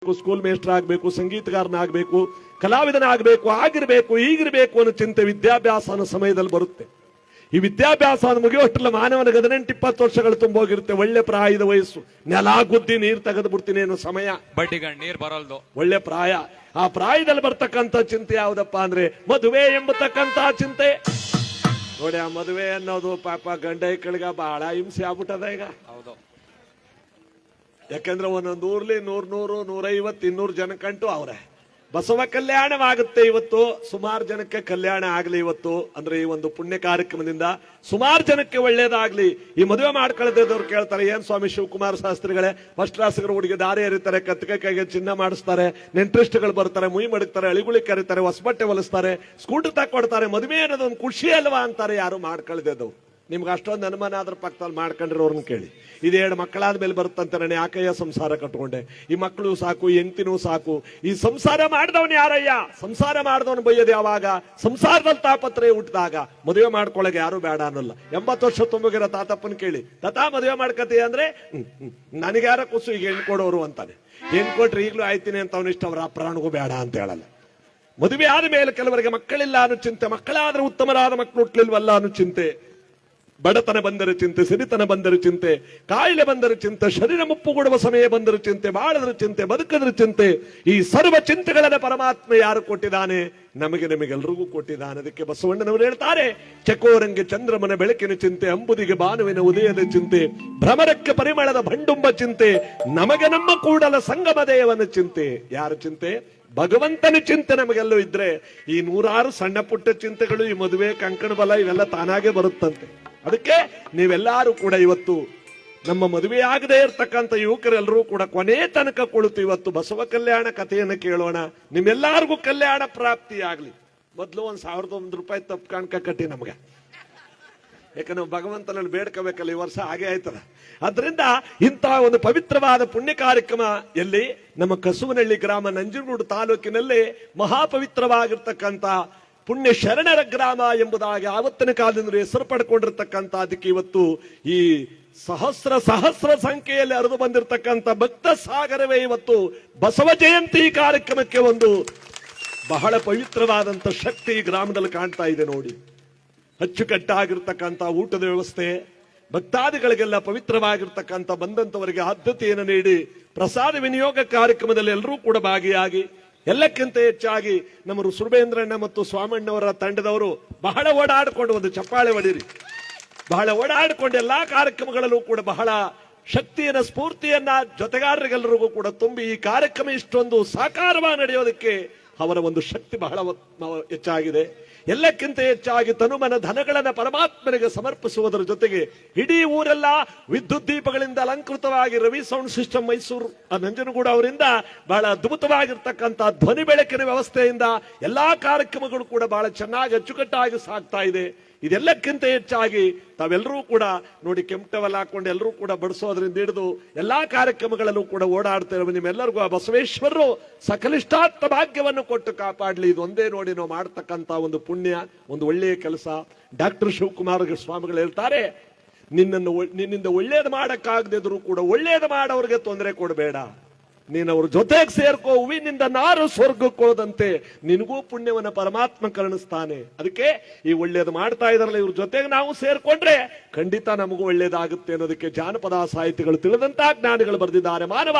ಆಗಬೇಕು, school master ಆಗಬೇಕು, ಸಂಗೀತಗಾರನಾಗಬೇಕು, ಕಲಾವಿದನಾಗಬೇಕು, ಆಗಿರ್ಬೇಕು, ಈಗಿರ್ಬೇಕು ಅನ್ನೋ ಚಿಂತೆ ವಿದ್ಯಾಭ್ಯಾಸ ಅನ್ನೋ ಸಮಯದಲ್ಲಿ ಬರುತ್ತೆ. ಈ ವಿದ್ಯಾಭ್ಯಾಸ ಮುಗಿಯುವಷ್ಟಲ್ಲ ಮಾನವನಿಗೆ 18-20 ವರ್ಷಗಳು ತುಂಬೋಗಿರುತ್ತೆ. ಒಳ್ಳೆ ಪ್ರಾಯದ ವಯಸ್ಸು, ನೆಲ ಗುದ್ದಿ ನೀರು ತೆಗೆದು ಬಿಡ್ತೀನಿ ಅನ್ನೋ ಸಮಯ, ಬಡ್ಡಿಗ ನೀರ್ ಬರಲ್ದು, ಒಳ್ಳೆ ಪ್ರಾಯ. ಆ ಪ್ರಾಯದಲ್ಲಿ ಬರ್ತಕ್ಕಂಥ ಚಿಂತೆ ಯಾವ್ದಪ್ಪ ಅಂದ್ರೆ ಮದುವೆ ಎಂಬತಕ್ಕಂತ ಚಿಂತೆ. ನೋಡಿ, ಆ ಮದುವೆ ಅನ್ನೋದು ಪಾಪ ಗಂಡ ಐಕ್ಕಳಿಗ ಬಹಳ ಹಿಂಸೆ ಆಗ್ಬಿಟ್ಟದ ಈಗ. ಹೌದು, ಯಾಕಂದ್ರೆ ಒಂದೊಂದು ಊರ್ಲಿ 100, 150, 200 ಜನಕ್ಕಂಟು ಅವ್ರೆ. ಬಸವ ಕಲ್ಯಾಣವಾಗುತ್ತೆ ಇವತ್ತು, ಸುಮಾರು ಜನಕ್ಕೆ ಕಲ್ಯಾಣ ಆಗ್ಲಿ ಇವತ್ತು. ಅಂದ್ರೆ ಈ ಒಂದು ಪುಣ್ಯ ಕಾರ್ಯಕ್ರಮದಿಂದ ಸುಮಾರು ಜನಕ್ಕೆ ಒಳ್ಳೇದಾಗ್ಲಿ. ಈ ಮದುವೆ ಮಾಡ್ಕೊಳ್ಳೋದವ್ರು ಕೇಳ್ತಾರೆ, ಏನ್ ಸ್ವಾಮಿ ಶಿವಕುಮಾರ ಶಾಸ್ತ್ರಿಗಳೇ, ಫಸ್ಟ್ ಕ್ಲಾಸ್ಗರು ಹುಡುಗಿ ದಾರಿ ಎರಿತಾರೆ, ಕತ್ತಿಗೆ ಕೈಗೆ ಚಿನ್ನ ಮಾಡಿಸ್ತಾರೆ, ನೆಂಟ್ರಿಸ್ಟ್ಗಳು ಬರ್ತಾರೆ, ಮುಯಿ ಮಡಗ್ತಾರೆ, ಅಳಿಗುಳಿ ಕರೀತಾರೆ, ಹೊಸಬಟ್ಟೆ ಹೊಲಿಸ್ತಾರೆ, ಸ್ಕೂಟರ್ ತಕೊಡ್ತಾರೆ, ಮದುವೆ ಅನ್ನೋದು ಒಂದು ಖುಷಿ ಅಲ್ವಾ ಅಂತಾರೆ ಯಾರು ಮಾಡ್ಕೊಳ್ಳೋದವ್ರು. ನಿಮ್ಗೆ ಅಷ್ಟೊಂದು ಅನುಮಾನ ಆದ್ರ ಪಕ್ಕದಲ್ಲಿ ಮಾಡ್ಕೊಂಡಿರೋರ್ನ ಕೇಳಿ. ಇದು 2 ಮಕ್ಕಳಾದ ಮೇಲೆ ಬರುತ್ತಂತ ನಾನು ಯಾಕಯ್ಯ ಸಂಸಾರ ಕಟ್ಕೊಂಡೆ, ಈ ಮಕ್ಕಳು ಸಾಕು, ಹೆಂಡತಿನೂ ಸಾಕು, ಈ ಸಂಸಾರ ಮಾಡಿದವನು ಯಾರಯ್ಯ? ಸಂಸಾರ ಮಾಡಿದವನು ಬೈಯೋದು ಯಾವಾಗ? ಸಂಸಾರದಲ್ಲಿ ತಾಪತ್ರಯ ಹುಟ್ಟಿದಾಗ. ಮದುವೆ ಮಾಡ್ಕೊಳಗೆ ಯಾರು ಬೇಡ ಅನ್ನಲ್ಲ. 80 ವರ್ಷ ತುಂಬಿಗಿರೋ ತಾತಪ್ಪನ ಕೇಳಿ, ತಾತ ಮದುವೆ ಮಾಡ್ಕತೀಯ ಅಂದ್ರೆ ನನಗೆ ಯಾರ ಕುಸು ಈಗ ಹೆಣ್ಣು ಕೊಡೋರು ಅಂತಾನೆ. ಹೆಣ್ಣು ಕೊಟ್ರೆ ಈಗಲೂ ಆಯ್ತೀನಿ ಅಂತ ಅವನಿಷ್ಟ, ಅವ್ರ ಪ್ರಾಣಗೂ ಬೇಡ ಅಂತ ಹೇಳಲ್ಲ. ಮದುವೆ ಆದ ಮೇಲೆ ಕೆಲವರಿಗೆ ಮಕ್ಕಳಿಲ್ಲ ಅನ್ನೋ ಚಿಂತೆ, ಮಕ್ಕಳಾದ್ರೆ ಉತ್ತಮರಾದ ಮಕ್ಕಳು ಹುಟ್ಲಿಲ್ವಲ್ಲ ಅನ್ನೋ ಚಿಂತೆ, ಬಡತನ ಬಂದರೆ ಚಿಂತೆ, ಸಿರಿತನ ಬಂದರೆ ಚಿಂತೆ, ಕಾಯಿಲೆ ಬಂದರೆ ಚಿಂತೆ, ಶರೀರ ಮುಪ್ಪು ಕೊಡುವ ಸಮಯ ಬಂದರೆ ಚಿಂತೆ, ಬಾಳದ್ರ ಚಿಂತೆ, ಬದುಕದ್ರ ಚಿಂತೆ. ಈ ಸರ್ವ ಚಿಂತೆಗಳನ್ನ ಪರಮಾತ್ಮ ಯಾರು ಕೊಟ್ಟಿದ್ದಾನೆ? ನಮಗೆಲ್ಲರಿಗೂ ಕೊಟ್ಟಿದ್ದಾನೆ. ಅದಕ್ಕೆ ಬಸವಣ್ಣನವರು ಹೇಳ್ತಾರೆ, ಚಕೋರಂಗೆ ಚಂದ್ರಮನ ಬೆಳಕಿನ ಚಿಂತೆ, ಅಂಬುದಿಗೆ ಭಾನುವಿನ ಉದಯದ ಚಿಂತೆ, ಭ್ರಮರಕ್ಕೆ ಪರಿಮಳದ ಭಂಡುಂಬ ಚಿಂತೆ, ನಮಗೆ ನಮ್ಮ ಕೂಡಲ ಸಂಗಮ ದೇವನ ಚಿಂತೆ. ಯಾರ ಚಿಂತೆ? ಭಗವಂತನ ಚಿಂತೆ ನಮಗೆಲ್ಲೂ ಇದ್ರೆ ಈ 100 ಸಣ್ಣ ಪುಟ್ಟ ಚಿಂತೆಗಳು, ಈ ಮದುವೆ, ಕಂಕಣ ಬಲ ಇವೆಲ್ಲ ತಾನಾಗೆ ಬರುತ್ತಂತೆ. ಅದಕ್ಕೆ ನೀವೆಲ್ಲರೂ ಕೂಡ ಇವತ್ತು ನಮ್ಮ ಮದುವೆ ಆಗದೆ ಇರ್ತಕ್ಕಂಥ ಯುವಕರೆಲ್ಲರೂ ಕೂಡ ಕೊನೆ ತನಕ ಕುಳಿತು ಇವತ್ತು ಬಸವ ಕಲ್ಯಾಣ ಕಥೆಯನ್ನು ಕೇಳೋಣ. ನಿಮ್ಮೆಲ್ಲರಿಗೂ ಕಲ್ಯಾಣ ಪ್ರಾಪ್ತಿ ಆಗ್ಲಿ. ಮೊದಲು 1,001 ರೂಪಾಯಿ ತಪ್ಪು ಕಾಣ್ಕ ಕಟ್ಟಿ ನಮ್ಗೆ, ಯಾಕಂದ್ರೆ ಭಗವಂತನಲ್ಲಿ ಬೇಡ್ಕೋಬೇಕಲ್ಲ. ಈ ವರ್ಷ ಹಾಗೆ ಆಯ್ತದ. ಅದರಿಂದ ಇಂತಹ ಒಂದು ಪವಿತ್ರವಾದ ಪುಣ್ಯ ಕಾರ್ಯಕ್ರಮ ಎಲ್ಲಿ? ನಮ್ಮ ಕಸುವನಹಳ್ಳಿ ಗ್ರಾಮ, ನಂಜನಗೂಡು ತಾಲೂಕಿನಲ್ಲಿ ಮಹಾಪವಿತ್ರವಾಗಿರ್ತಕ್ಕಂಥ ಪುಣ್ಯ ಶರಣರ ಗ್ರಾಮ ಎಂಬುದಾಗಿ ಆವತ್ತಿನ ಕಾಲದಿಂದ ಹೆಸರು ಪಡ್ಕೊಂಡಿರ್ತಕ್ಕಂಥ, ಅದಕ್ಕೆ ಇವತ್ತು ಈ ಸಹಸ್ರ ಸಂಖ್ಯೆಯಲ್ಲಿ ಹರಿದು ಬಂದಿರತಕ್ಕಂಥ ಭಕ್ತ ಸಾಗರವೇ ಇವತ್ತು ಬಸವ ಜಯಂತಿ ಕಾರ್ಯಕ್ರಮಕ್ಕೆ ಒಂದು ಬಹಳ ಪವಿತ್ರವಾದಂತ ಶಕ್ತಿ ಈ ಗ್ರಾಮದಲ್ಲಿ ಕಾಣ್ತಾ ಇದೆ. ನೋಡಿ, ಅಚ್ಚುಕಟ್ಟಾಗಿರ್ತಕ್ಕಂಥ ಊಟದ ವ್ಯವಸ್ಥೆ, ಭಕ್ತಾದಿಗಳಿಗೆಲ್ಲ ಪವಿತ್ರವಾಗಿರ್ತಕ್ಕಂಥ ಬಂದಂತವರಿಗೆ ಆದ್ಯತೆಯನ್ನು ನೀಡಿ ಪ್ರಸಾದ ವಿನಿಯೋಗ ಕಾರ್ಯಕ್ರಮದಲ್ಲಿ ಎಲ್ಲರೂ ಕೂಡ ಭಾಗಿಯಾಗಿ, ಎಲ್ಲಕ್ಕಿಂತ ಹೆಚ್ಚಾಗಿ ನಮ್ಮ ಸುರಬೇಂದ್ರಣ್ಣ ಮತ್ತು ಸ್ವಾಮಣ್ಣವರ ತಂಡದವರು ಬಹಳ ಓಡಾಡಿಕೊಂಡು, ಒಂದು ಚಪ್ಪಾಳೆ ಹೊಡೀರಿ, ಬಹಳ ಓಡಾಡಿಕೊಂಡು ಎಲ್ಲಾ ಕಾರ್ಯಕ್ರಮಗಳಲ್ಲೂ ಕೂಡ ಬಹಳ ಶಕ್ತಿಯನ್ನ, ಸ್ಫೂರ್ತಿಯನ್ನ ಜೊತೆಗಾರರಿಗೆಲ್ಲರಿಗೂ ಕೂಡ ತುಂಬಿ ಈ ಕಾರ್ಯಕ್ರಮ ಇಷ್ಟೊಂದು ಸಾಕಾರವಾಗಿ ನಡೆಯೋದಕ್ಕೆ ಅವರ ಒಂದು ಶಕ್ತಿ ಬಹಳ ಹೆಚ್ಚಾಗಿದೆ. ಎಲ್ಲಕ್ಕಿಂತ ಹೆಚ್ಚಾಗಿ ತನುಮನ ಧನಗಳನ್ನ ಪರಮಾತ್ಮನಿಗೆ ಸಮರ್ಪಿಸುವುದರ ಜೊತೆಗೆ ಇಡೀ ಊರೆಲ್ಲ ವಿದ್ಯುತ್ ದೀಪಗಳಿಂದ ಅಲಂಕೃತವಾಗಿ ರವಿ ಸೌಂಡ್ ಸಿಸ್ಟಮ್ ಮೈಸೂರು ನಂಜನಗೂಡು ಅವರಿಂದ ಬಹಳ ಅದ್ಭುತವಾಗಿರ್ತಕ್ಕಂಥ ಧ್ವನಿ ಬೆಳಕಿನ ವ್ಯವಸ್ಥೆಯಿಂದ ಎಲ್ಲಾ ಕಾರ್ಯಕ್ರಮಗಳು ಕೂಡ ಬಹಳ ಚೆನ್ನಾಗಿ ಅಚ್ಚುಕಟ್ಟಾಗಿ ಸಾಗ್ತಾ ಇದೆ. ಇದೆಲ್ಲಕ್ಕಿಂತ ಹೆಚ್ಚಾಗಿ ತಾವೆಲ್ಲರೂ ಕೂಡ ನೋಡಿ, ಕೆಂಪಟವಲ್ ಹಾಕೊಂಡು ಎಲ್ಲರೂ ಕೂಡ ಬಡಿಸೋದ್ರಿಂದ ಹಿಡಿದು ಎಲ್ಲಾ ಕಾರ್ಯಕ್ರಮಗಳಲ್ಲೂ ಕೂಡ ಓಡಾಡ್ತೇವೆ. ನಿಮ್ಮೆಲ್ಲರಿಗೂ ಆ ಬಸವೇಶ್ವರರು ಸಕಲಿಷ್ಟಾರ್ಥ ಭಾಗ್ಯವನ್ನು ಕೊಟ್ಟು ಕಾಪಾಡ್ಲಿ. ಇದು ಒಂದೇ ನೋಡಿ ನಾವು ಮಾಡ್ತಕ್ಕಂಥ ಒಂದು ಪುಣ್ಯ, ಒಂದು ಒಳ್ಳೆಯ ಕೆಲಸ. ಡಾಕ್ಟರ್ ಶಿವಕುಮಾರ ಸ್ವಾಮಿಗಳು ಹೇಳ್ತಾರೆ, ನಿನ್ನಿಂದ ಒಳ್ಳೇದು ಮಾಡಕ್ಕಾಗದಿದ್ರು ಕೂಡ ಒಳ್ಳೇದು ಮಾಡೋರಿಗೆ ತೊಂದರೆ ಕೊಡಬೇಡ, ನೀನು ಅವ್ರ ಜೊತೆಗೆ ಸೇರ್ಕೋ, ಹೂವಿನಿಂದ ನಾರು ಸ್ವರ್ಗಕ್ಕೆ ಹೋದಂತೆ ನಿನಗೂ ಪುಣ್ಯವನ್ನ ಪರಮಾತ್ಮ ಕರುಣಿಸ್ತಾನೆ. ಅದಕ್ಕೆ ಈ ಒಳ್ಳೇದು ಮಾಡ್ತಾ ಇದಾರಲ್ಲ, ಇವ್ರ ಜೊತೆಗೆ ನಾವು ಸೇರ್ಕೊಂಡ್ರೆ ಖಂಡಿತ ನಮಗೂ ಒಳ್ಳೇದಾಗುತ್ತೆ ಅನ್ನೋದಕ್ಕೆ ಜಾನಪದ ಸಾಹಿತಿಗಳು ತಿಳಿದಂತ ಜ್ಞಾನಿಗಳು ಬರೆದಿದ್ದಾರೆ. ಮಾನವ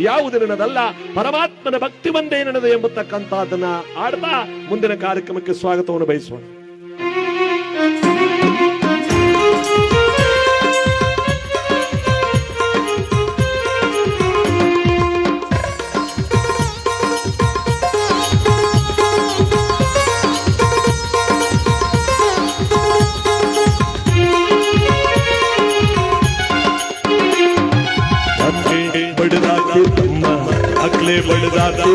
ಯಾವುದೇನದಲ್ಲ, ಪರಮಾತ್ಮನ ಭಕ್ತಿ ಒಂದೇನದು ಎಂಬತಕ್ಕಂಥದ್ದನ್ನ ಆಡ್ತಾ ಮುಂದಿನ ಕಾರ್ಯಕ್ರಮಕ್ಕೆ ಸ್ವಾಗತವನ್ನು ಬಯಸೋಣ. अगले बड़दाते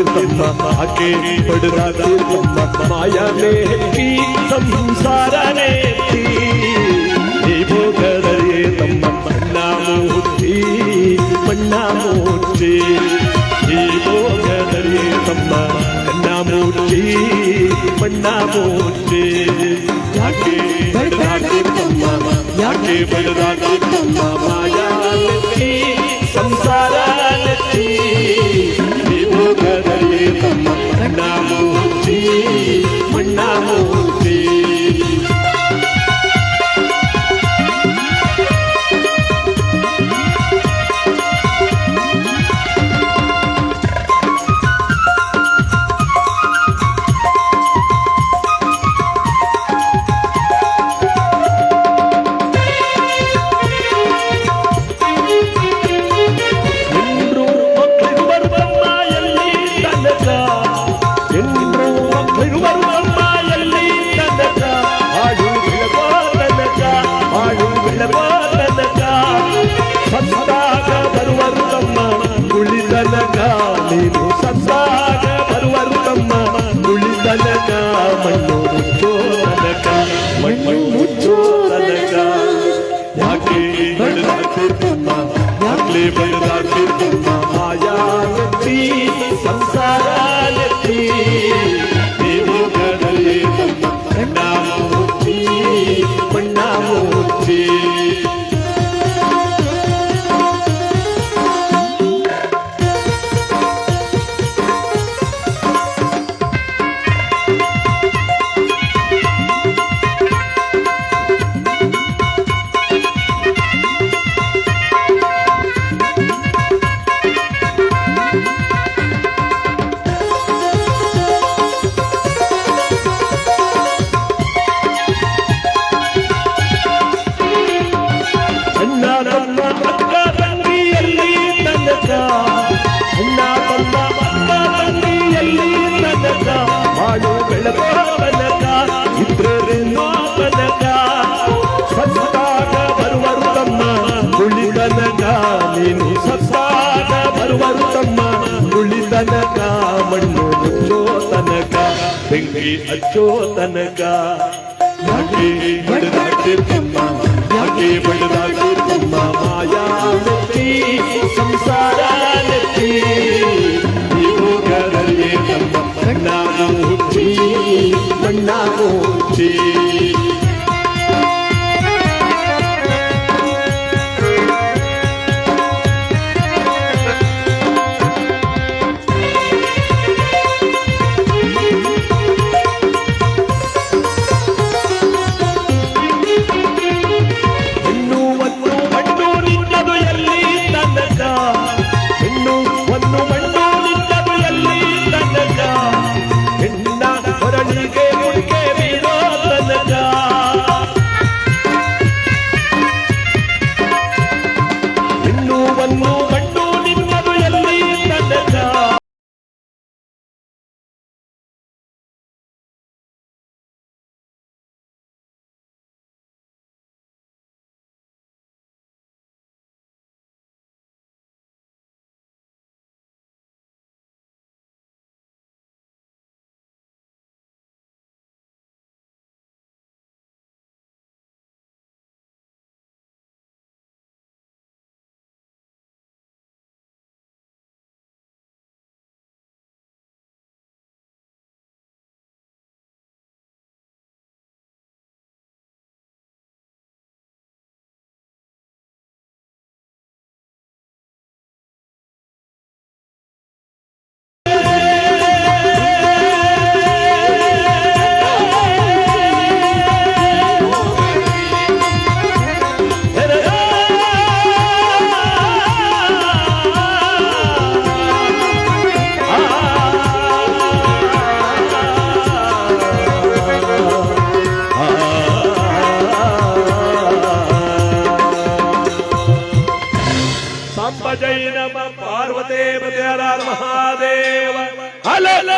आके बड़दाते माया में की संसारा ने भोगरे मन्ना मोची मन्ना मोची भोगरे मन्ना मोची मन्ना मोची याके बड़दाते माया में की संसारा ने ಭೂಗರಳೆ ತಮ್ಮ ಮಣ್ಣ ಮುಚ್ಚಿ ಮಣ್ಣ ಮುಚ್ಚಿ ಸತ್ತಾಗ ಬರುವರು ತಮ್ಮ ಉಳಿದನಗ ನೀನು ಸತ್ತಾಗ ಬರುವರು ತಮ್ಮ ಉಳಿದನಗ ಮಣ್ಣು ಮುಚ್ಚೋ ತನಕ ಮಣ್ಣು ಮುಚ್ಚೋ ತನಕ ಯಾಕೆ ಬೆಳೆದಾಡ್ತಿರ್ತಮ್ಮ ಯಾಕೆ ಬೆಳೆದಾಡ್ತಿರ್ತಮ್ಮ ಮಾಯಾ ನೆತ್ತಿ ಸಂಸಾರ ನೆತ್ತಿ ನೀವು ಕಡಲೆ ಮಣ್ಣ ಮುಚ್ಚಿ ಮಣ್ಣ ಮುಚ್ಚಿ ಮಾಡು ಬೆಳಕೋ ತನಕ ಇಬ್ಬರೇನೋ ತನಕ ಸತ್ತಾಗ ಬರುವರು ತಮ್ಮ ಉಳಿದನಕ ನೀನು ಸತ್ತಾಗ ಬರುವರು ತಮ್ಮ ಉಳಿದನಕ ಮಣ್ಣು ಮುಚ್ಚೋ ತನಕ ಬೆಂಕಿ ಹಚ್ಚೋ ತನಕ ಯಾಕೆ ಬಡದಾಡ್ತಿರ್ತಮ್ಮ ಯಾಕೆ ಬಡದಾಡ್ತಿರ್ತಮ್ಮ ಮಾಯಾ ನೆತ್ತಿ ಸಂಸಾರ ನೆತ್ತಿ ನೀವು ಗರಳೆ ತಮ್ಮ ಮಣ್ಣ ಮುಚ್ಚಿ ಮಣ್ಣ ಮುಚ್ಚಿ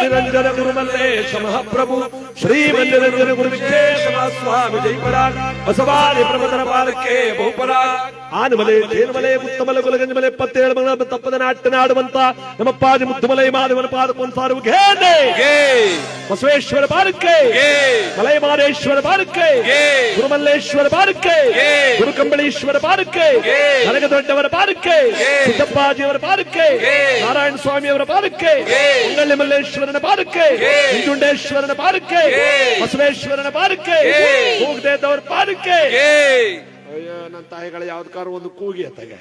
निरंजन गुरुमल्लेश महाप्रभु श्री निरंजन गुरु विश्वेश्वर स्वामी जयपराग बसवारी प्रबंधन पालके ಬಹುಪರಾಗ ಆನಮಲೆ ಜೇನಮಲೆ ಮುತ್ತಮಲೆ ಗುಲಗಂಜಮಲೆ 27 ತಪ್ಪದ ನಾಟನಾಡುವಂತ ನಮ್ಮಪ್ಪಾಜಿ ಮುತ್ತಮಲೆ ಮಾಧವನ ಪಾದಕ್ಕೊಂದು ಸಾರುವುಗೆ ಬಸವೇಶ್ವರ ಬಾರಕ್ಕೆ ಮಲೈ ಮಾದೇಶ್ವರ ಬಾರಕ್ಕೆ ಗುರುಮಲ್ಲೇಶ್ವರ ಬಾರಕ್ಕೆ ಗುರುಕಂಬಳೀಶ್ವರ ಬಾರಕ್ಕೆ ಕನಕದೊಡ್ಡವರ ಬಾರಕ್ಕೆ ಸಿದ್ದಪ್ಪಾಜಿಯವರ ಬಾರಕ್ಕೆ ನಾರಾಯಣ ಸ್ವಾಮಿಯವರ ಬಾರಕ್ಕೆ ಉಂಗಳ್ಳಿ ಮಲ್ಲೇಶ್ವರನ ಬಾರಕ್ಕೆ ಇಂಜುಂಡೇಶ್ವರನ ಬಾರಕ್ಕೆ ಬಸವೇಶ್ವರನ ಬಾರಕ್ಕೆ ಹೋಗದೇದವರ ಬಾರಕ್ಕೆ ಅಯ್ಯೋ ನನ್ನ ತಾಯಿಗಳ ಯಾವ್ದಕ್ಕಾರು ಒಂದು ಕೂಗಿ ಅತ್ತಗೆ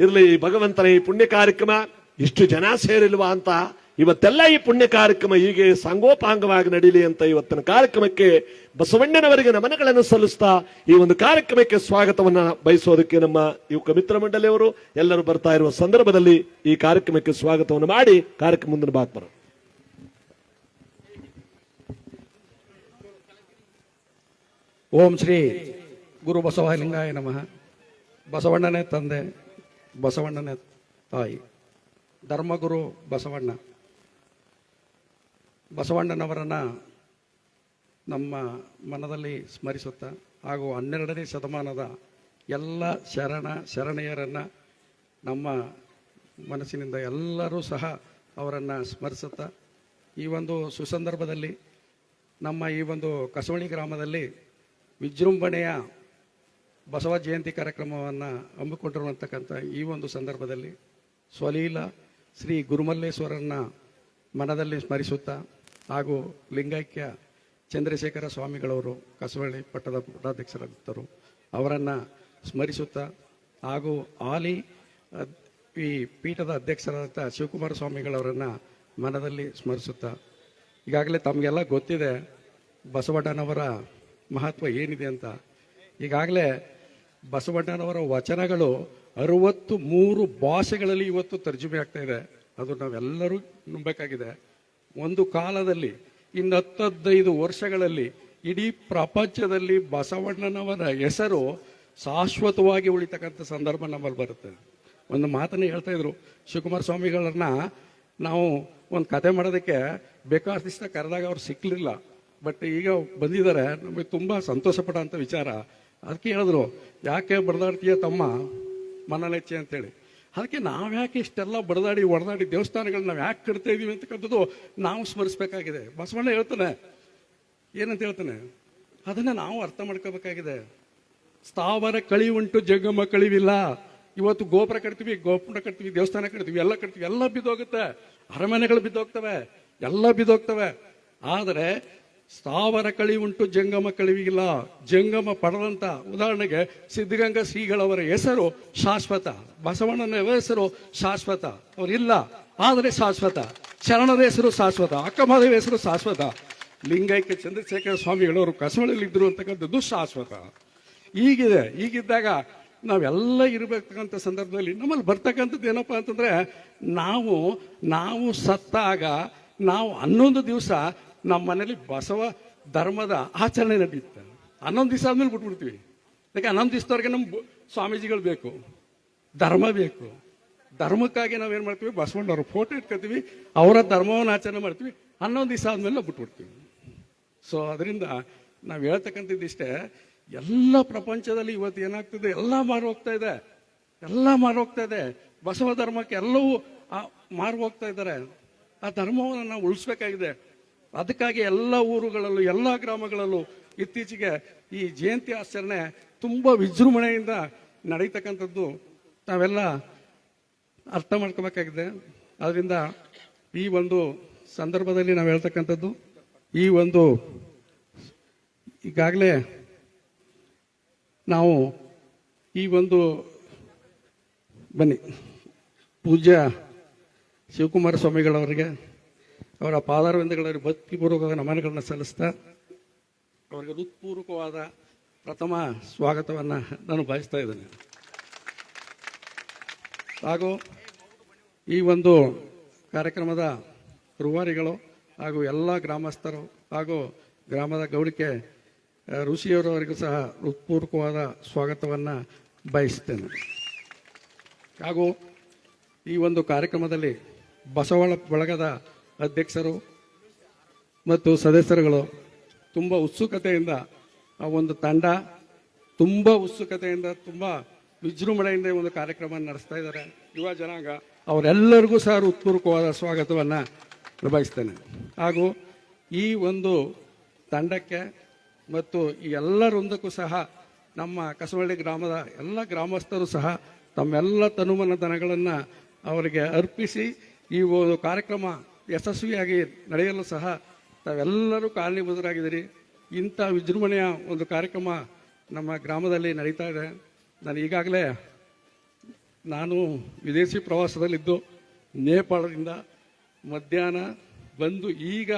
ಇರ್ಲಿ ಭಗವಂತನ ಈ ಪುಣ್ಯ ಕಾರ್ಯಕ್ರಮ ಇಷ್ಟು ಜನ ಸೇರಿಲ್ವಾ ಅಂತ ಇವತ್ತೆಲ್ಲ ಈ ಪುಣ್ಯ ಕಾರ್ಯಕ್ರಮ ಹೀಗೆ ಸಾಂಗೋಪಾಂಗವಾಗಿ ನಡೀಲಿ ಅಂತ ಇವತ್ತಿನ ಕಾರ್ಯಕ್ರಮಕ್ಕೆ ಬಸವಣ್ಣನವರಿಗೆ ನಮನಗಳನ್ನು ಸಲ್ಲಿಸ್ತಾ ಈ ಒಂದು ಕಾರ್ಯಕ್ರಮಕ್ಕೆ ಸ್ವಾಗತವನ್ನ ಬಯಸೋದಕ್ಕೆ ನಮ್ಮ ಯುವಕ ಮಿತ್ರ ಮಂಡಳಿಯವರು ಎಲ್ಲರೂ ಬರ್ತಾ ಇರುವ ಸಂದರ್ಭದಲ್ಲಿ ಈ ಕಾರ್ಯಕ್ರಮಕ್ಕೆ ಸ್ವಾಗತವನ್ನು ಮಾಡಿ ಕಾರ್ಯಕ್ರಮ ಮುಂದಿನ ಭಾಗ ಬರೋಣ. ಓಂ ಶ್ರೀ ಗುರು ಬಸವಲಿಂಗಾಯ ನಮಃ. ಬಸವಣ್ಣನೇ ತಂದೆ, ಬಸವಣ್ಣನೇ ತಾಯಿ, ಧರ್ಮಗುರು ಬಸವಣ್ಣ. ಬಸವಣ್ಣನವರನ್ನು ನಮ್ಮ ಮನದಲ್ಲಿ ಸ್ಮರಿಸುತ್ತಾ ಹಾಗೂ 12ನೇ ಶತಮಾನದ ಎಲ್ಲ ಶರಣೆಯರನ್ನು ನಮ್ಮ ಮನಸ್ಸಿನಿಂದ ಎಲ್ಲರೂ ಸಹ ಅವರನ್ನು ಸ್ಮರಿಸುತ್ತಾ ಈ ಒಂದು ಸುಸಂದರ್ಭದಲ್ಲಿ ನಮ್ಮ ಈ ಒಂದು ಕಸವಳಿ ಗ್ರಾಮದಲ್ಲಿ ವಿಜೃಂಭಣೆಯ ಬಸವ ಜಯಂತಿ ಕಾರ್ಯಕ್ರಮವನ್ನು ಹಮ್ಮಿಕೊಂಡಿರುವಂತಕ್ಕಂಥ ಈ ಒಂದು ಸಂದರ್ಭದಲ್ಲಿ ಸ್ವಲೀಲ ಶ್ರೀ ಗುರುಮಲ್ಲೇಶ್ವರನ್ನ ಮನದಲ್ಲಿ ಸ್ಮರಿಸುತ್ತಾ ಹಾಗೂ ಲಿಂಗೈಕ್ಯ ಚಂದ್ರಶೇಖರ ಸ್ವಾಮಿಗಳವರು ಕಸವಳ್ಳಿ ಪಟ್ಟದ ಪಟ್ಟಾಧ್ಯಕ್ಷರಾಗಿದ್ದರು ಅವರನ್ನು ಸ್ಮರಿಸುತ್ತಾ ಹಾಗೂ ಹಾಲಿ ಈ ಪೀಠದ ಅಧ್ಯಕ್ಷರಾದಂಥ ಶಿವಕುಮಾರ ಸ್ವಾಮಿಗಳವರನ್ನು ಮನದಲ್ಲಿ ಸ್ಮರಿಸುತ್ತಾ ಈಗಾಗಲೇ ತಮಗೆಲ್ಲ ಗೊತ್ತಿದೆ ಬಸವಣ್ಣನವರ ಮಹತ್ವ ಏನಿದೆ ಅಂತ. ಈಗಾಗಲೇ ಬಸವಣ್ಣನವರ ವಚನಗಳು 63 ಭಾಷೆಗಳಲ್ಲಿ ಇವತ್ತು ತರ್ಜುಮೆ ಆಗ್ತಾ ಇದೆ. ಅದು ನಾವೆಲ್ಲರೂ ನಂಬಬೇಕಾಗಿದೆ. ಒಂದು ಕಾಲದಲ್ಲಿ ಇನ್ನು 10-15 ವರ್ಷಗಳಲ್ಲಿ ಇಡೀ ಪ್ರಪಂಚದಲ್ಲಿ ಬಸವಣ್ಣನವರ ಹೆಸರು ಶಾಶ್ವತವಾಗಿ ಉಳಿತಕ್ಕಂಥ ಸಂದರ್ಭ ನಮ್ಮಲ್ಲಿ ಬರುತ್ತೆ. ಒಂದು ಮಾತನ್ನು ಹೇಳ್ತಾ ಇದ್ರು ಶಿವಕುಮಾರ ಸ್ವಾಮಿಗಳನ್ನ ನಾವು ಒಂದು ಕತೆ ಮಾಡೋದಕ್ಕೆ ಬೇಕಾದಷ್ಟ ಕರೆದಾಗ ಅವ್ರು ಸಿಕ್ಕಲಿಲ್ಲ. ಬಟ್ ಈಗ ಬಂದಿದ್ದಾರೆ, ನಮಗೆ ತುಂಬ ಸಂತೋಷ ಪಡೋಂಥ ವಿಚಾರ. ಅದಕ್ಕೆ ಹೇಳಿದ್ರು, ಯಾಕೆ ಬಡದಾಡ್ತೀಯ ತಮ್ಮ ಮನಲೆಚ್ಚೆ ಅಂತೇಳಿ. ಅದಕ್ಕೆ ನಾವ್ಯಾಕೆ ಇಷ್ಟೆಲ್ಲ ಬಡದಾಡಿ ಹೊಡೆದಾಡಿ ದೇವಸ್ಥಾನಗಳನ್ನ ನಾವು ಯಾಕೆ ಕಟ್ತಾ ಇದೀವಿ ಅಂತಕ್ಕಂಥದ್ದು ನಾವು ಸ್ಮರಿಸಬೇಕಾಗಿದೆ. ಬಸವಣ್ಣ ಹೇಳ್ತಾನೆ, ಏನಂತ ಹೇಳ್ತಾನೆ, ಅದನ್ನು ನಾವು ಅರ್ಥ ಮಾಡ್ಕೋಬೇಕಾಗಿದೆ. ಸ್ಥಾವರ ಕಳಿವುಂಟು ಜಂಗಮ ಕಳಿವಿಲ್ಲ. ಇವತ್ತು ಗೋಪುರ ಕಟ್ತೀವಿ, ದೇವಸ್ಥಾನ ಕಟ್ತೀವಿ, ಎಲ್ಲ ಕಟ್ತೀವಿ, ಎಲ್ಲ ಬಿದ್ದೋಗುತ್ತೆ. ಅರಮನೆಗಳು ಬಿದ್ದೋಗ್ತವೆ, ಎಲ್ಲ ಬಿದ್ದೋಗ್ತವೆ. ಆದರೆ ಸ್ಥಾವರ ಕಳಿವುಂಟು ಜಂಗಮ ಕಳಿವಿಲ್ಲ. ಜಂಗಮ ಪಡೆದಂತ, ಉದಾಹರಣೆಗೆ ಸಿದ್ಧಗಂಗಾ ಶ್ರೀಗಳವರ ಹೆಸರು ಶಾಶ್ವತ, ಬಸವಣ್ಣನ ಹೆಸರು ಶಾಶ್ವತ. ಅವರಿಲ್ಲ ಆದರೆ ಶಾಶ್ವತ. ಶರಣರ ಹೆಸರು ಶಾಶ್ವತ, ಅಕ್ಕಮಹಾದೇವಿ ಹೆಸರು ಶಾಶ್ವತ. ಲಿಂಗೈಕ್ಯ ಚಂದ್ರಶೇಖರ ಸ್ವಾಮಿಗಳವರು ಕಸವಳ್ಳಿಯಲ್ಲಿ ಇದ್ರು ಅಂತಕ್ಕಂಥದ್ದು ಶಾಶ್ವತ. ಹೀಗಿದೆ. ಹೀಗಿದ್ದಾಗ ನಾವೆಲ್ಲ ಇರಬೇಕಂತ ಸಂದರ್ಭದಲ್ಲಿ ನಮ್ಮಲ್ಲಿ ಬರ್ತಕ್ಕಂಥದ್ದು ಏನಪ್ಪಾ ಅಂತಂದ್ರೆ, ನಾವು ಸತ್ತಾಗ ನಾವು 11 ದಿವಸ ನಮ್ಮ ಮನೇಲಿ ಬಸವ ಧರ್ಮದ ಆಚರಣೆ ನಡೆಯುತ್ತೆ. 11 ದಿವಸ ಆದ್ಮೇಲೆ ಬಿಟ್ಬಿಡ್ತೀವಿ. ಯಾಕೆ 11 ದಿವಸದವರೆಗೆ ನಮ್ಮ ಸ್ವಾಮೀಜಿಗಳು ಬೇಕು, ಧರ್ಮ ಬೇಕು. ಧರ್ಮಕ್ಕಾಗಿ ನಾವೇನು ಮಾಡ್ತೀವಿ, ಬಸವಣ್ಣವ್ರ ಫೋಟೋ ಇಟ್ಕೊತೀವಿ, ಅವರ ಧರ್ಮವನ್ನು ಆಚರಣೆ ಮಾಡ್ತೀವಿ. 11 ದಿವಸ ಆದ್ಮೇಲೆ ನಾವು ಬಿಟ್ಬಿಡ್ತೀವಿ. ಸೊ ಅದರಿಂದ ನಾವು ಹೇಳ್ತಕ್ಕಂಥದ್ದು ಇಷ್ಟೇ, ಎಲ್ಲ ಪ್ರಪಂಚದಲ್ಲಿ ಇವತ್ತು ಏನಾಗ್ತದೆ, ಎಲ್ಲ ಮಾರು ಹೋಗ್ತಾ ಇದೆ. ಬಸವ ಧರ್ಮಕ್ಕೆ ಎಲ್ಲವೂ ಮಾರು ಹೋಗ್ತಾ ಇದ್ದಾರೆ. ಆ ಧರ್ಮವನ್ನು ನಾವು ಉಳಿಸ್ಬೇಕಾಗಿದೆ. ಅದಕ್ಕಾಗಿ ಎಲ್ಲ ಊರುಗಳಲ್ಲೂ ಎಲ್ಲ ಗ್ರಾಮಗಳಲ್ಲೂ ಇತ್ತೀಚೆಗೆ ಈ ಜಯಂತಿ ಆಚರಣೆ ತುಂಬ ವಿಜೃಂಭಣೆಯಿಂದ ನಡೀತಕ್ಕಂಥದ್ದು ನಾವೆಲ್ಲ ಅರ್ಥ ಮಾಡ್ಕೋಬೇಕಾಗಿದೆ. ಅದರಿಂದ ಈ ಒಂದು ಸಂದರ್ಭದಲ್ಲಿ ನಾವು ಹೇಳ್ತಕ್ಕಂಥದ್ದು, ಈ ಒಂದು ಈಗಾಗಲೇ ನಾವು ಈ ಒಂದು ಬನ್ನಿ ಪೂಜ್ಯ ಶಿವಕುಮಾರ ಸ್ವಾಮಿಗಳವರಿಗೆ ಅವರ ಪಾದಾರವಿಂದಗಳಲ್ಲಿ ಭಕ್ತಿಪೂರ್ವಕ ನಮನಗಳನ್ನು ಸಲ್ಲಿಸ್ತಾ ಅವರಿಗೆ ಹೃತ್ಪೂರ್ವಕವಾದ ಪ್ರಥಮ ಸ್ವಾಗತವನ್ನು ನಾನು ಬಯಸ್ತಾ ಇದ್ದೇನೆ. ಹಾಗೂ ಈ ಒಂದು ಕಾರ್ಯಕ್ರಮದ ರೂವಾರಿಗಳು ಹಾಗೂ ಎಲ್ಲ ಗ್ರಾಮಸ್ಥರು ಹಾಗೂ ಗ್ರಾಮದ ಗೌಡಿಕೆ ಋಷಿಯವರವರಿಗೂ ಸಹ ಹೃತ್ಪೂರ್ವಕವಾದ ಸ್ವಾಗತವನ್ನು ಬಯಸ್ತೇನೆ. ಹಾಗೂ ಈ ಒಂದು ಕಾರ್ಯಕ್ರಮದಲ್ಲಿ ಬಸವಳ ಬಳಗದ ಅಧ್ಯಕ್ಷರು ಮತ್ತು ಸದಸ್ಯರುಗಳು ತುಂಬ ಉತ್ಸುಕತೆಯಿಂದ, ಆ ಒಂದು ತಂಡ ತುಂಬ ಉತ್ಸುಕತೆಯಿಂದ, ತುಂಬ ವಿಜೃಂಭಣೆಯಿಂದ ಈ ಒಂದು ಕಾರ್ಯಕ್ರಮ ನಡೆಸ್ತಾ ಇದ್ದಾರೆ. ಯುವ ಜನಾಂಗ ಅವರೆಲ್ಲರಿಗೂ ಸಹ ಹೃತ್ಪೂರ್ವಕವಾದ ಸ್ವಾಗತವನ್ನು ಬಯಸ್ತೇನೆ. ಹಾಗೂ ಈ ಒಂದು ತಂಡಕ್ಕೆ ಮತ್ತು ಈ ಎಲ್ಲರೊಂದಕ್ಕೂ ಸಹ ನಮ್ಮ ಕಸವಳ್ಳಿ ಗ್ರಾಮದ ಎಲ್ಲ ಗ್ರಾಮಸ್ಥರು ಸಹ ತಮ್ಮೆಲ್ಲ ತನುಮನ ದನಗಳನ್ನು ಅವರಿಗೆ ಅರ್ಪಿಸಿ ಈ ಒಂದು ಕಾರ್ಯಕ್ರಮ ಯಶಸ್ವಿಯಾಗಿ ನಡೆಯಲು ಸಹ ತಾವೆಲ್ಲರೂ ಕಾರಣೀಭೂತರಾಗಿದ್ದೀರಿ. ಇಂಥ ವಿಜೃಂಭಣೆಯ ಒಂದು ಕಾರ್ಯಕ್ರಮ ನಮ್ಮ ಗ್ರಾಮದಲ್ಲಿ ನಡೀತಾ ಇದೆ. ನಾನು ಈಗಾಗಲೇ ವಿದೇಶಿ ಪ್ರವಾಸದಲ್ಲಿದ್ದು ನೇಪಾಳದಿಂದ ಮಧ್ಯಾಹ್ನ ಬಂದು ಈಗ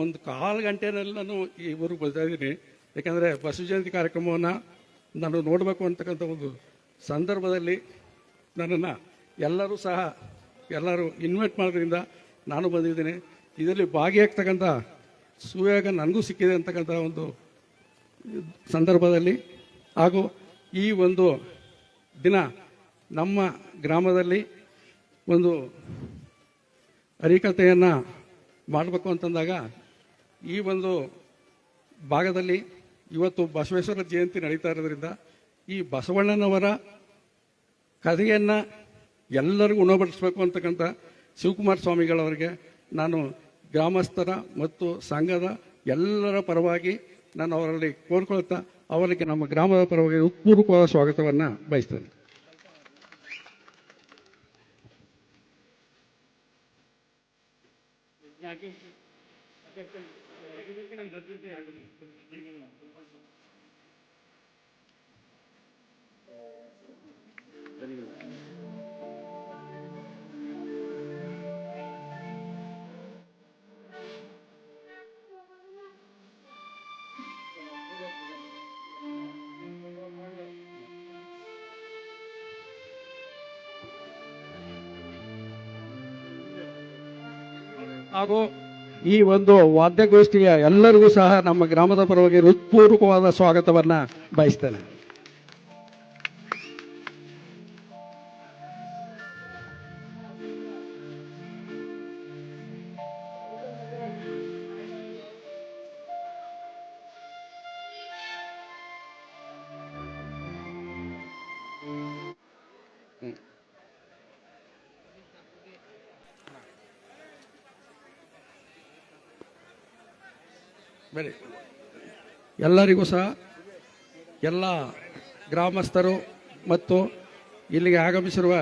ಒಂದು ಕಾಲು ಗಂಟೆನಲ್ಲಿ ನಾನು ಈ ಊರಿಗೆ ಬರ್ತಾ ಇದ್ದೀನಿ. ಯಾಕಂದರೆ ಬಸವ ಜಯಂತಿ ಕಾರ್ಯಕ್ರಮವನ್ನು ನಾನು ನೋಡಬೇಕು ಅಂತಕ್ಕಂಥ ಒಂದು ಸಂದರ್ಭದಲ್ಲಿ ನನ್ನನ್ನು ಎಲ್ಲರೂ ಇನ್ವೈಟ್ ಮಾಡೋದ್ರಿಂದ ನಾನು ಬಂದಿದ್ದೀನಿ. ಇದರಲ್ಲಿ ಭಾಗಿಯಾಗ್ತಕ್ಕಂಥ ಸುಯೋಗ ನನಗೂ ಸಿಕ್ಕಿದೆ ಅಂತಕ್ಕಂಥ ಒಂದು ಸಂದರ್ಭದಲ್ಲಿ ಹಾಗೂ ಈ ಒಂದು ದಿನ ನಮ್ಮ ಗ್ರಾಮದಲ್ಲಿ ಒಂದು ಹರಿಕಥೆಯನ್ನು ಮಾಡಬೇಕು ಅಂತಂದಾಗ ಈ ಒಂದು ಭಾಗದಲ್ಲಿ ಇವತ್ತು ಬಸವೇಶ್ವರ ಜಯಂತಿ ನಡೀತಾ ಇರೋದ್ರಿಂದ ಈ ಬಸವಣ್ಣನವರ ಕಥೆಯನ್ನು ಎಲ್ಲರಿಗೂ ಉಣಬಡಿಸಬೇಕು ಅಂತಕ್ಕಂಥ ಶಿವಕುಮಾರ ಸ್ವಾಮಿಗಳವರಿಗೆ ನಾನು ಗ್ರಾಮಸ್ಥರ ಮತ್ತು ಸಂಘದ ಎಲ್ಲರ ಪರವಾಗಿ ನಾನು ಅವರಲ್ಲಿ ಕೋರ್ಕೊಳ್ತಾ ಅವರಿಗೆ ನಮ್ಮ ಗ್ರಾಮದ ಪರವಾಗಿ ಹೃತ್ಪೂರ್ವಕವಾದ ಸ್ವಾಗತವನ್ನು ಬಯಸ್ತೇನೆ. ಹಾಗೂ ಈ ಒಂದು ವಾದ್ಯಗೋಷ್ಠಿಯ ಎಲ್ಲರಿಗೂ ಸಹ ನಮ್ಮ ಗ್ರಾಮದ ಪರವಾಗಿ ಹೃತ್ಪೂರ್ವಕವಾದ ಸ್ವಾಗತವನ್ನು ಬಯಸ್ತೇನೆ. ಬರೀ ಎಲ್ಲರಿಗೂ ಸಹ ಎಲ್ಲ ಗ್ರಾಮಸ್ಥರು ಮತ್ತು ಇಲ್ಲಿಗೆ ಆಗಮಿಸಿರುವ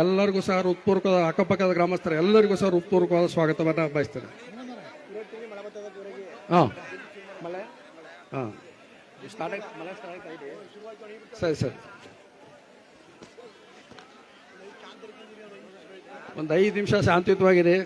ಎಲ್ಲರಿಗೂ ಸಹ ಹೃತ್ಪೂರ್ವಕವಾದ ಅಕ್ಕಪಕ್ಕದ ಗ್ರಾಮಸ್ಥರು ಎಲ್ಲರಿಗೂ ಸಹ ಹೃತ್ಪೂರ್ವಕವಾದ ಸ್ವಾಗತವನ್ನು ಬಯಸ್ತೇನೆ. ಹಾಂ ಹಾಂ ಸರಿ ಸರಿ ಒಂದು 5 ನಿಮಿಷ ಶಾಂತಿಯುತವಾಗಿರಿ.